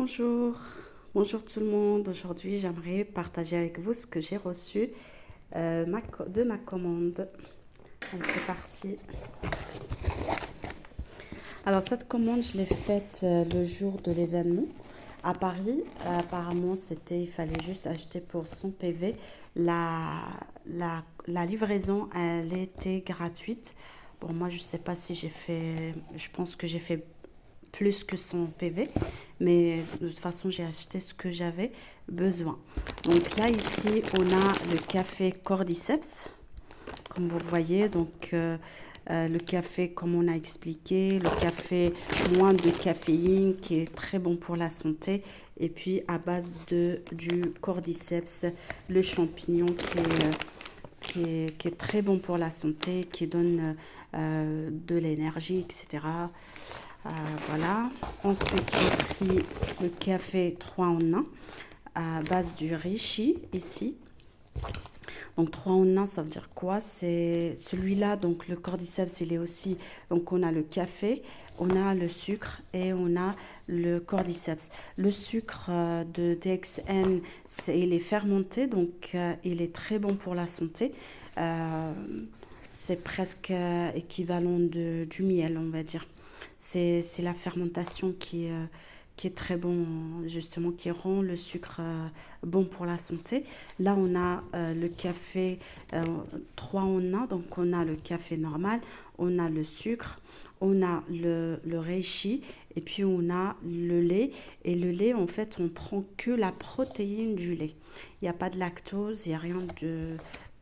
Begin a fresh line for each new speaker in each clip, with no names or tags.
Bonjour, bonjour tout le monde. Aujourd'hui, j'aimerais partager avec vous ce que j'ai reçu de ma commande. Allez, c'est parti. Alors, cette commande, je l'ai faite le jour de l'événement à Paris. Apparemment, il fallait juste acheter pour son PV. La livraison, elle était gratuite. Bon, moi, je sais pas si je pense que j'ai fait plus que son PV, mais de toute façon, j'ai acheté ce que j'avais besoin. Donc là, ici, on a le café Cordyceps, comme vous voyez. Donc, le café, comme on a expliqué, le café moins de caféine, qui est très bon pour la santé. Et puis, à base du Cordyceps, le champignon qui est très bon pour la santé, qui donne de l'énergie, etc. Voilà. Ensuite, j'ai pris le café 3 en 1 à base du Reishi ici. Donc 3 en 1, ça veut dire quoi? C'est celui-là, donc le cordyceps, il est aussi. Donc on a le café, on a le sucre et on a le cordyceps. Le sucre de DXN, il est fermenté, donc il est très bon pour la santé. Euh, c'est presque équivalent du miel, on va dire. C'est la fermentation qui est très bon, justement, qui rend le sucre bon pour la santé. Là, on a le café 3 en 1, donc on a le café normal, on a le sucre, on a le reishi, et puis on a le lait. Et le lait, en fait, on prend que la protéine du lait. Il n'y a pas de lactose, il n'y a rien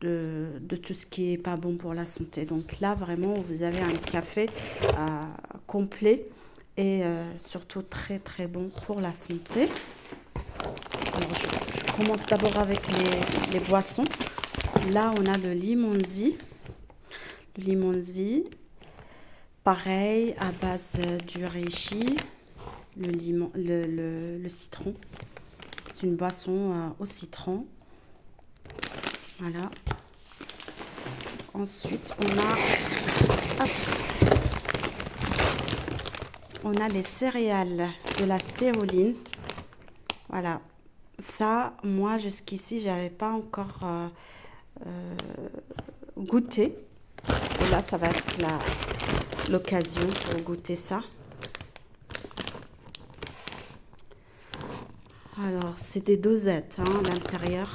de tout ce qui est pas bon pour la santé. Donc là, vraiment, vous avez un café complet et surtout très très bon pour la santé. Alors, je commence d'abord avec les boissons. Là, on a le limonzi. Le limonzi, pareil, à base du reishi, le citron. C'est une boisson au citron. Voilà. Ensuite, on a les céréales de la spiruline. Voilà. Ça, moi, jusqu'ici, j'avais pas encore goûté. Et là, ça va être l'occasion pour goûter ça. Alors, c'est des dosettes, hein, à l'intérieur.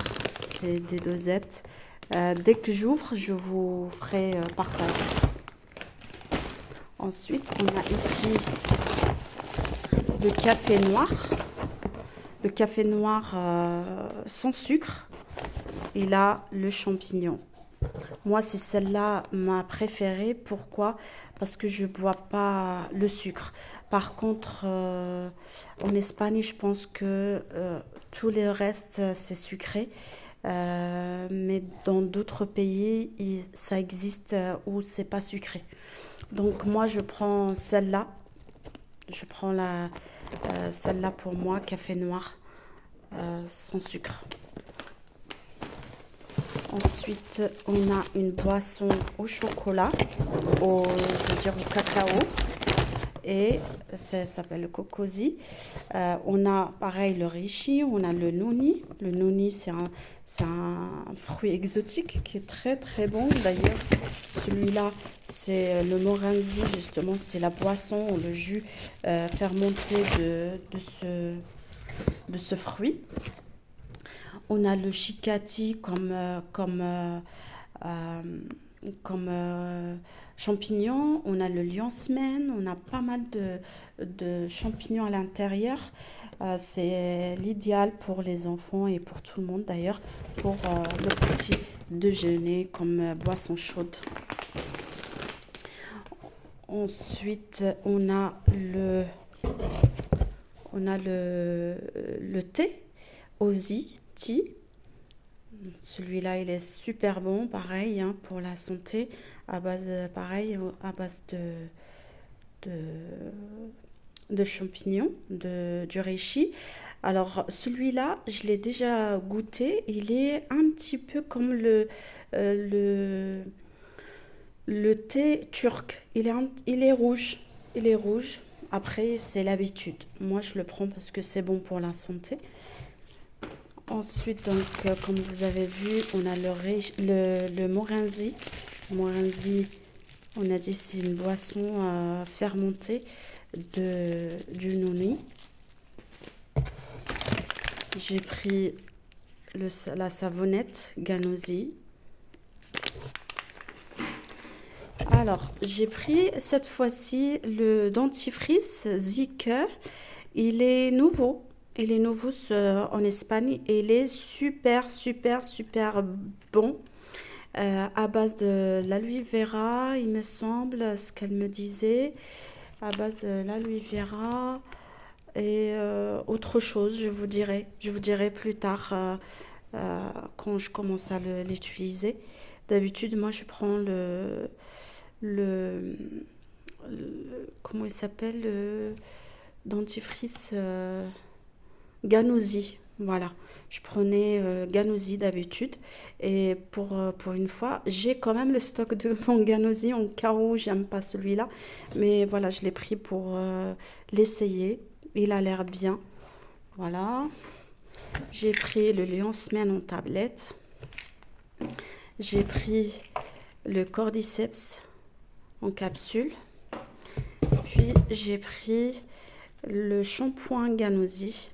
C'est des dosettes. Dès que j'ouvre, je vous ferai partage. Ensuite, on a ici le café noir. Le café noir sans sucre. Et là, le champignon. Moi, c'est celle-là ma préférée. Pourquoi? Parce que je ne bois pas le sucre. Par contre, en Espagne, je pense que tout le reste, c'est sucré. Mais dans d'autres pays, ça existe où c'est pas sucré. Donc moi, je prends celle-là. Je prends celle-là pour moi, café noir sans sucre. Ensuite, on a une boisson au chocolat, je veux dire au cacao, et ça s'appelle le cocosi. On a pareil le reishi, on a le noni. Le noni, c'est un fruit exotique qui est très très bon. D'ailleurs, celui-là, c'est le moranzi, justement, c'est la boisson, le jus fermenté de ce fruit. On a le shikati comme champignon. On a le lioncemen. On a pas mal de champignons à l'intérieur. C'est l'idéal pour les enfants et pour tout le monde d'ailleurs, pour le petit déjeuner comme boisson chaude. Ensuite, on a le thé, Aussie Tea. Celui-là, il est super bon, pareil, hein, pour la santé, pareil, à base de, de champignons, du reishi. Alors, celui-là, je l'ai déjà goûté. Il est un petit peu comme euh, le thé turc. Il est rouge. Il est rouge. Après, c'est l'habitude. Moi, je le prends parce que c'est bon pour la santé. Ensuite, donc, comme vous avez vu, on a le Morinzi. Morinzi, on a dit c'est une boisson fermentée du noni. J'ai pris la savonnette Ganosi. Alors, j'ai pris cette fois-ci le dentifrice Zicker. Il est nouveau. Il est nouveau en Espagne. Il est super, super, super bon. À base de l'aloe vera, il me semble, ce qu'elle me disait. À base de l'aloe vera et autre chose, je vous dirai. Je vous dirai plus tard quand je commence à l'utiliser. D'habitude, moi, je prends le, comment il s'appelle, le dentifrice Ganosi. Voilà, je prenais Ganosi d'habitude et pour une fois, j'ai quand même le stock de mon Ganosi en cas où j'aime pas celui-là. Mais voilà, je l'ai pris pour l'essayer. Il a l'air bien. Voilà, j'ai pris le Lion-Semaine en tablette. J'ai pris le Cordyceps en capsule. Puis j'ai pris le shampoing Ganosi.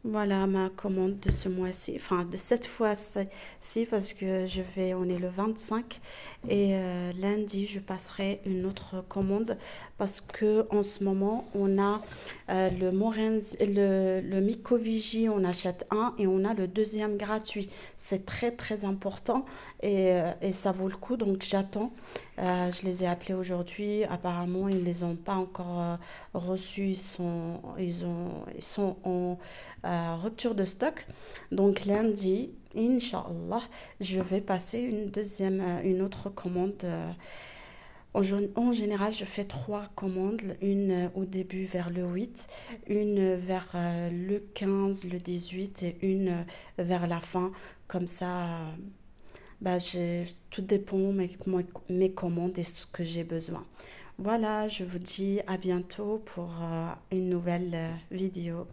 Voilà ma commande de ce mois-ci, enfin de cette fois-ci parce que on est le 25 et lundi je passerai une autre commande parce que en ce moment on a le Mycovigie, on achète un et on a le deuxième gratuit. C'est très très important et ça vaut le coup donc j'attends. Je les ai appelés aujourd'hui, apparemment ils les ont pas encore reçus, ils sont en rupture de stock. Donc lundi, Inch'Allah, je vais passer une autre commande. En général, je fais trois commandes, une au début vers le 8, une vers le 15, le 18 et une vers la fin. Comme ça, tout dépend mes commandes et ce que j'ai besoin. Voilà, je vous dis à bientôt pour une nouvelle vidéo.